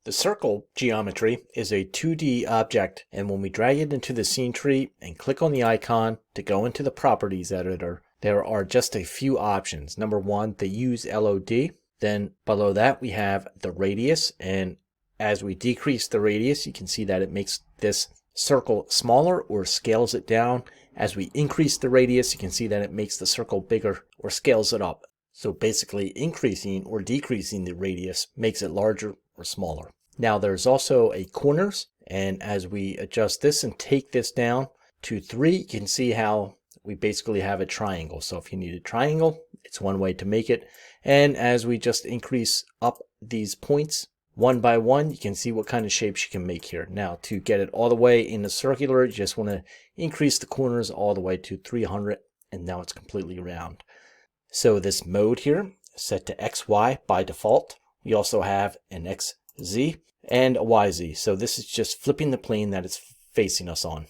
The circle geometry is a 2D object, and when we drag it into the scene tree and click on the icon to go into the properties editor, there are just a few options. Number one, the use LOD. Then below that we have the radius, and as we decrease the radius, you can see that it makes this circle smaller or scales it down. As we increase the radius, you can see that it makes the circle bigger or scales it up. So basically increasing or decreasing the radius makes it larger or smaller. Now there's also a corners, and as we adjust this and take this down to 3, you can see how we basically have a triangle. So if you need a triangle, it's one way to make it. And as we just increase up these points one by one, you can see what kind of shapes you can make here. Now to get it all the way in the circular, you just want to increase the corners all the way to 300, and now it's completely round. So this mode here is set to XY by default. We also have an XZ and a YZ. So this is just flipping the plane that it's facing us on.